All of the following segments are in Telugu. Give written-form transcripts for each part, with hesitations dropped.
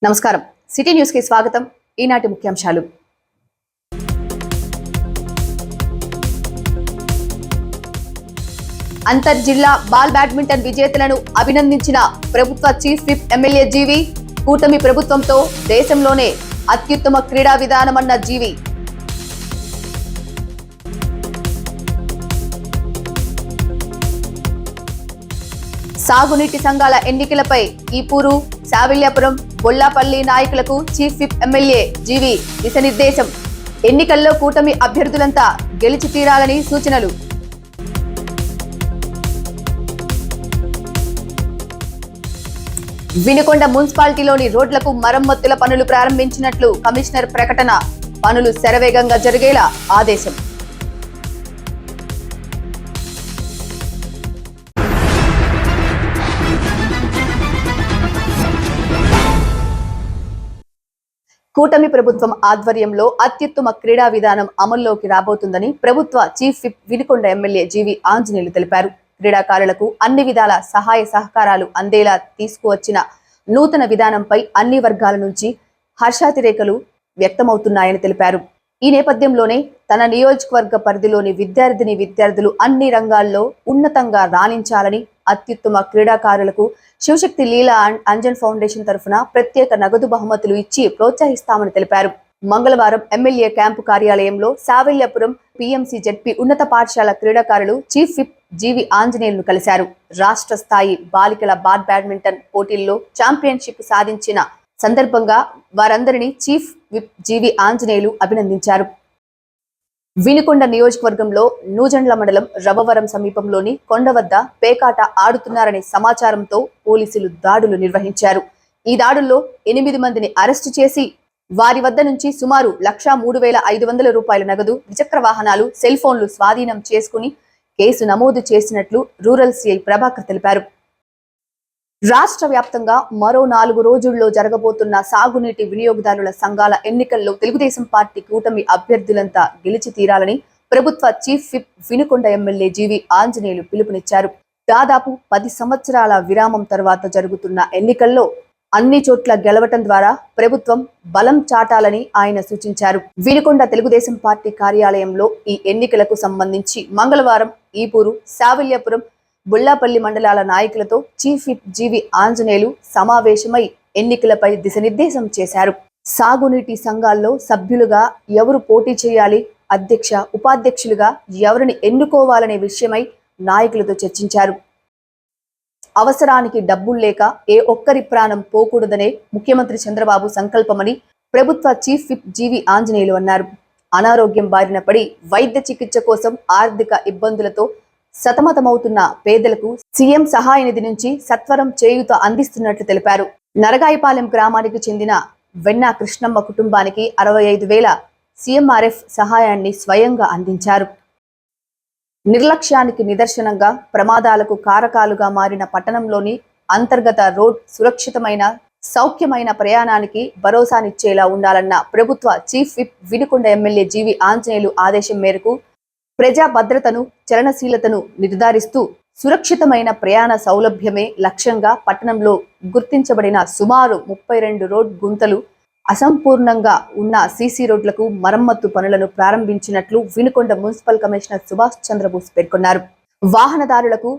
నమస్కారం. సిటీ న్యూస్ కి స్వాగతం. ఈనాటి ముఖ్యాంశాలు. అంతర్జిల్లా బాల్ బ్యాడ్మింటన్ విజేతలను అభినందించిన ప్రభుత్వ చీఫ్ విప్ ఎమ్మెల్యే జీవి. కూటమి ప్రభుత్వంతో దేశంలోనే అత్యుత్తమ క్రీడా విధానమన్న జీవి. సాగునీటి సంఘాల ఎన్నికలపై ఈపూరు, సావిల్యాపురం, బొల్లాపల్లి నాయకులకు చీఫ్ విప్ ఎమ్మెల్యే జీవి దిశానిర్దేశం. ఎన్నికల్లో కూటమి అభ్యర్థులంతా గెలిచి తీరాలని సూచనలు. వినుకొండ మున్సిపాలిటీలోని రోడ్లకు మరమ్మతుల పనులు ప్రారంభించినట్లు కమిషనర్ ప్రకటన. పనులు శరవేగంగా జరిగేలా ఆదేశం. కూటమి ప్రభుత్వం ఆధ్వర్యంలో అత్యుత్తమ క్రీడా విధానం అమల్లోకి రాబోతుందని ప్రభుత్వ చీఫ్ విప్ వినుకొండ ఎమ్మెల్యే జీవి ఆంజనేయులు తెలిపారు. క్రీడాకారులకు అన్ని విధాల సహాయ సహకారాలు అందేలా తీసుకువచ్చిన నూతన విధానంపై అన్ని వర్గాల నుంచి హర్షాతిరేకలు వ్యక్తమవుతున్నాయని తెలిపారు. ఈ నేపథ్యంలోనే తన నియోజకవర్గ పరిధిలోని విద్యార్థులు అన్ని రంగాల్లో ఉన్నతంగా రాణించాలని, అత్యుత్తమ క్రీడాకారులకు శివశక్తి లీలా అండ్ అంజన్ ఫౌండేషన్ తరఫున ప్రత్యేక నగదు బహుమతులు ఇచ్చి ప్రోత్సహిస్తామని తెలిపారు. మంగళవారం ఎమ్మెల్యే క్యాంపు కార్యాలయంలో సావిల్యాపురం పిఎంసి జెడ్పీ ఉన్నత పాఠశాల క్రీడాకారులు చీఫ్ విప్ జీవి ఆంజనేయులను కలిశారు. రాష్ట్ర స్థాయి బాలికల బాల్ బ్యాడ్మింటన్ పోటీల్లో ఛాంపియన్షిప్ సాధించిన సందర్భంగా వారందరినీ చీఫ్ విప్ జీవి ఆంజనేయులు అభినందించారు. వినుకొండ నియోజకవర్గంలో నూజండ్ల మండలం రవ్వవరం సమీపంలోని కొండ వద్ద పేకాట ఆడుతున్నారనే సమాచారంతో పోలీసులు దాడులు నిర్వహించారు. ఈ దాడుల్లో 8 మందిని అరెస్టు చేసి వారి వద్ద నుంచి సుమారు 1,03,500 రూపాయల నగదు, ద్విచక్ర వాహనాలు, సెల్ ఫోన్లు స్వాధీనం చేసుకుని కేసు నమోదు చేసినట్లు రూరల్ సిఐ ప్రభాకర్ తెలిపారు. రాష్ట్ర వ్యాప్తంగా మరో 4 రోజుల్లో జరగబోతున్న సాగునీటి వినియోగదారుల సంఘాల ఎన్నికల్లో తెలుగుదేశం పార్టీ కూటమి అభ్యర్థులంతా గెలిచి తీరాలని ప్రభుత్వ చీఫ్ విప్ వినుకొండ ఎమ్మెల్యే జీవి ఆంజనేయులు పిలుపునిచ్చారు. దాదాపు 10 సంవత్సరాల విరామం తర్వాత జరుగుతున్న ఎన్నికల్లో అన్ని చోట్ల గెలవటం ద్వారా ప్రభుత్వం బలం చాటాలని ఆయన సూచించారు. వినుకొండ తెలుగుదేశం పార్టీ కార్యాలయంలో ఈ ఎన్నికలకు సంబంధించి మంగళవారం ఈపూరు, సావిల్యాపురం, బొల్లాపల్లి మండలాల నాయకులతో చీఫ్ విప్ జీవి ఆంజనేయులు సమావేశమై ఎన్నికలపై దిశానిర్దేశం చేశారు. సాగునీటి సంఘాల్లో సభ్యులుగా ఎవరు పోటీ చేయాలి, అధ్యక్ష, ఉపాధ్యక్షులుగా ఎవరిని ఎన్నుకోవాలనే విషయమై నాయకులతో చర్చించారు. అవసరానికి డబ్బులు లేక ఏ ఒక్కరి ప్రాణం పోకూడదనే ముఖ్యమంత్రి చంద్రబాబు సంకల్పమని ప్రభుత్వ చీఫ్ విప్ జీవి ఆంజనేయులు అన్నారు. అనారోగ్యం బారిన పడి వైద్య చికిత్స కోసం ఆర్థిక ఇబ్బందులతో సతమతమవుతున్న పేదలకు సీఎం సహాయ నిధి నుంచి సత్వరం చేయూత అందిస్తున్నట్లు తెలిపారు. నరగాయపాలెం గ్రామానికి చెందిన వెన్నా కృష్ణమ్మ కుటుంబానికి 65,000 సీఎంఆర్ఎఫ్ సహాయాన్ని స్వయంగా అందించారు. నిర్లక్ష్యానికి నిదర్శనంగా ప్రమాదాలకు కారకాలుగా మారిన పట్టణంలోని అంతర్గత రోడ్ సురక్షితమైన, సౌఖ్యమైన ప్రయాణానికి భరోసానిచ్చేలా ఉండాలన్న ప్రభుత్వ చీఫ్ విప్ వినుకొండ ఎమ్మెల్యే జీవి ఆంజనేయులు ఆదేశం మేరకు ప్రజా భద్రతను, చలనశీలతను నిర్ధారిస్తూ సురక్షితమైన ప్రయాణ సౌలభ్యమే లక్ష్యంగా పట్టణంలో గుర్తించబడిన సుమారు 32 రోడ్ గుంతలు, అసంపూర్ణంగా ఉన్న సీసీ రోడ్లకు మరమ్మత్తు పనులను ప్రారంభించినట్లు వినుకొండ మున్సిపల్ కమిషనర్ సుభాష్ చంద్రబోస్ పేర్కొన్నారు. వాహనదారులకు,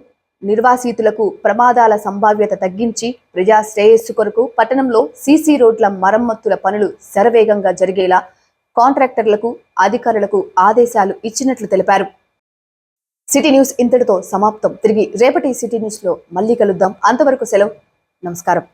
నిర్వాసితులకు ప్రమాదాల సంభావ్యత తగ్గించి ప్రజా శ్రేయస్సు కొరకు పట్టణంలో సీసీ రోడ్ల మరమ్మతుల పనులు శరవేగంగా జరిగేలా కాంట్రాక్టర్లకు, అధికారులకు ఆదేశాలు ఇచ్చినట్లు తెలిపారు. సిటీ న్యూస్ ఇంతటితో సమాప్తం. తిరిగి రేపటి సిటీ న్యూస్ లో మళ్ళీ కలుద్దాం. అంతవరకు సెలవు. నమస్కారం.